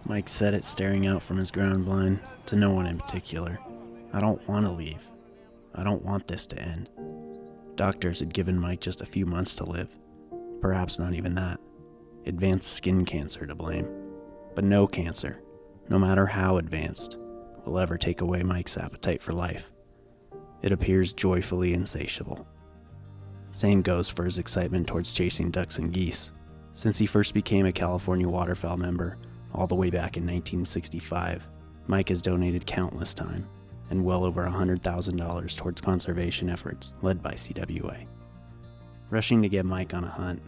Mike said it staring out from his ground blind, to no one in particular. I don't want to leave. I don't want this to end. Doctors had given Mike just a few months to live. Perhaps not even that. Advanced skin cancer to blame. But no cancer, no matter how advanced, will ever take away Mike's appetite for life. It appears joyfully insatiable. Same goes for his excitement towards chasing ducks and geese. Since he first became a California waterfowl member, all the way back in 1965, Mike has donated countless time and well over $100,000 towards conservation efforts led by CWA. Rushing to get Mike on a hunt,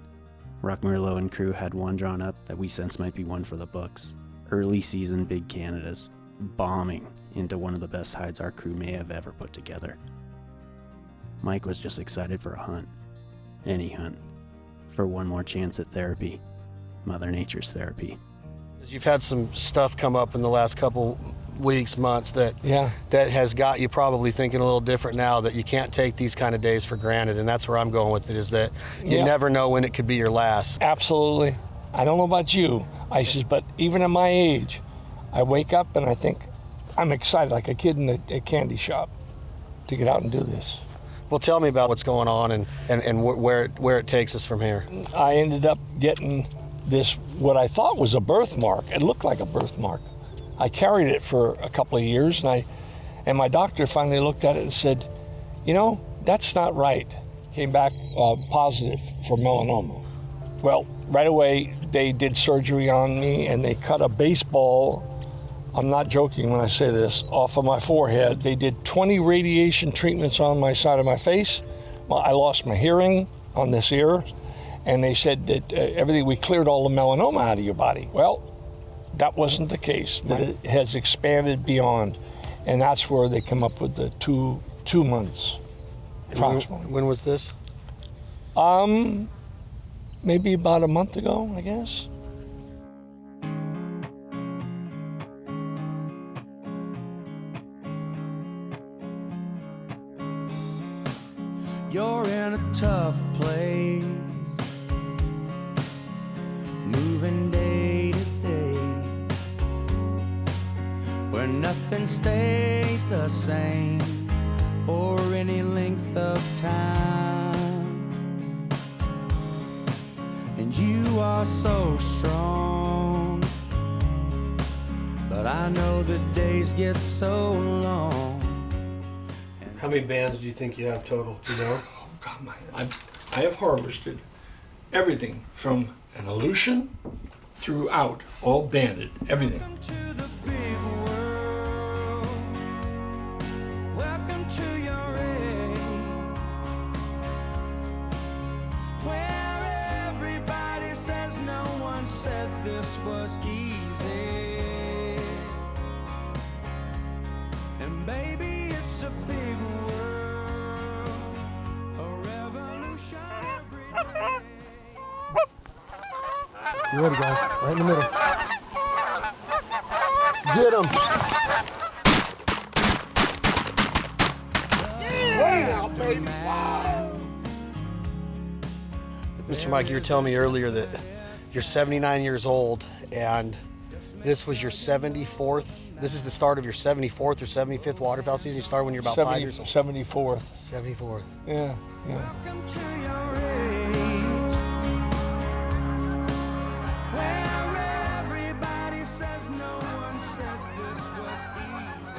Rock Merlo and crew had one drawn up that we sense might be one for the books. Early season Big Canadas, bombing into one of the best hides our crew may have ever put together. Mike was just excited for a hunt. Any hunt. For one more chance at therapy. Mother Nature's therapy. You've had some stuff come up in the last couple weeks, months that has got you probably thinking a little different now, that you can't take these kind of days for granted, and that's where I'm going with it, is that you never know when it could be your last. Absolutely. I don't know about you, Isis, but even at my age, I wake up and I think I'm excited like a kid in a candy shop to get out and do this. Well, tell me about what's going on and where it takes us from here. I ended up getting this, what I thought was a birthmark. It looked like a birthmark. I carried it for a couple of years, and my doctor finally looked at it and said, you know, that's not right. Came back positive for melanoma. Well, right away, they did surgery on me, and they cut a baseball, I'm not joking when I say this, off of my forehead. They did 20 radiation treatments on my side of my face. Well, I lost my hearing on this ear. And they said that we cleared all the melanoma out of your body. Well, that wasn't the case, but it has expanded beyond. And that's where they come up with the two months, approximately. When was this? Maybe about a month ago, I guess. You're in a tough place, moving day to day, where nothing stays the same for any length of time. And you are so strong, but I know the days get so long. How many bands do you think you have total? Do you know? Oh God, I have harvested everything from an Aleutian throughout, all banded, everything. Welcome to the big world. Welcome to your age, where everybody says no one said this was easy. And baby, it's a big world, a revolution every day. You ready, guys? Right in the middle. Get him! Wow, baby! Wow! Mr. Mike, you were telling me earlier that you're 79 years old, and this was your 74th. This is the start of your 74th or 75th waterfowl season. You started when you're about 5 years old. 74th. 74th. Yeah. Welcome to your age, where everybody says no one said this was easy.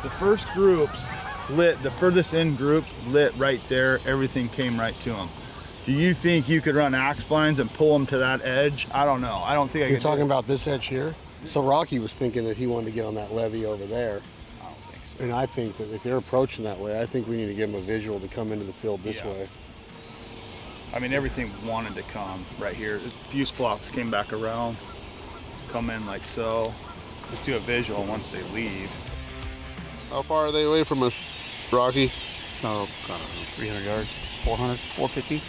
The first groups lit, the furthest in group lit right there. Everything came right to them. Do you think you could run axe blinds and pull them to that edge? I don't know. I don't think I You're could. talking about this edge here? So Rocky was thinking that he wanted to get on that levee over there. I don't think so. And I think that if they're approaching that way, I think we need to give them a visual to come into the field this way. I mean, everything wanted to come right here. Fuse flocks came back around, come in like so. Let's do a visual once they leave. How far are they away from us, Rocky? Oh, I don't know, 300 yards, 400, 450.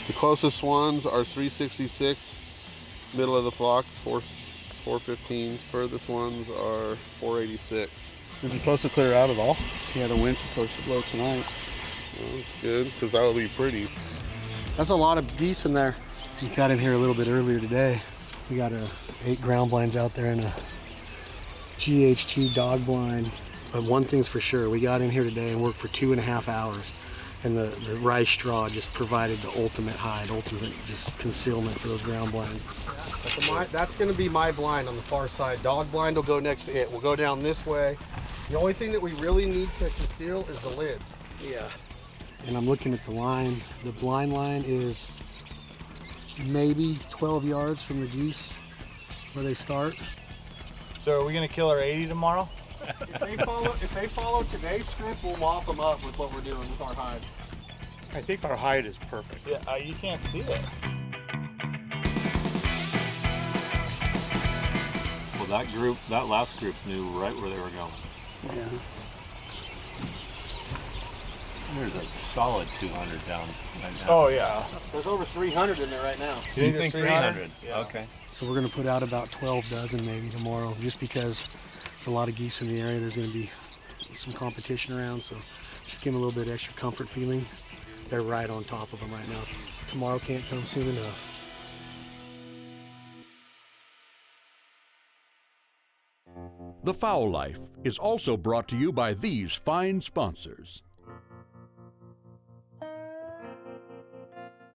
The closest ones are 366, middle of the flocks, 415. Furthest ones are 486. Is it supposed to clear out at all? Yeah, the wind's supposed to blow tonight. Well, that's good, because that would be pretty. That's a lot of geese in there. We got in here a little bit earlier today. We got 8 ground blinds out there and a GHT dog blind. But one thing's for sure, we got in here today and worked for 2.5 hours. And the rice straw just provided the ultimate hide, ultimate just concealment for those ground blinds. That's going to be my blind on the far side. Dog blind will go next to it. We'll go down this way. The only thing that we really need to conceal is the lids. Yeah. And I'm looking at the line. The blind line is maybe 12 yards from the geese where they start. So are we gonna kill our 80 tomorrow? If they follow today's script, we'll mop them up with what we're doing with our hide. I think our hide is perfect. Yeah, you can't see it. Well, that last group knew right where they were going. Yeah. There's a solid 200 down right now. Oh yeah. There's over 300 in there right now. You think 300? Yeah. Okay. So we're gonna put out about 12 dozen maybe tomorrow, just because there's a lot of geese in the area. There's gonna be some competition around, so just give them a little bit extra comfort feeling. They're right on top of them right now. Tomorrow can't come soon enough. The Fowl Life is also brought to you by these fine sponsors.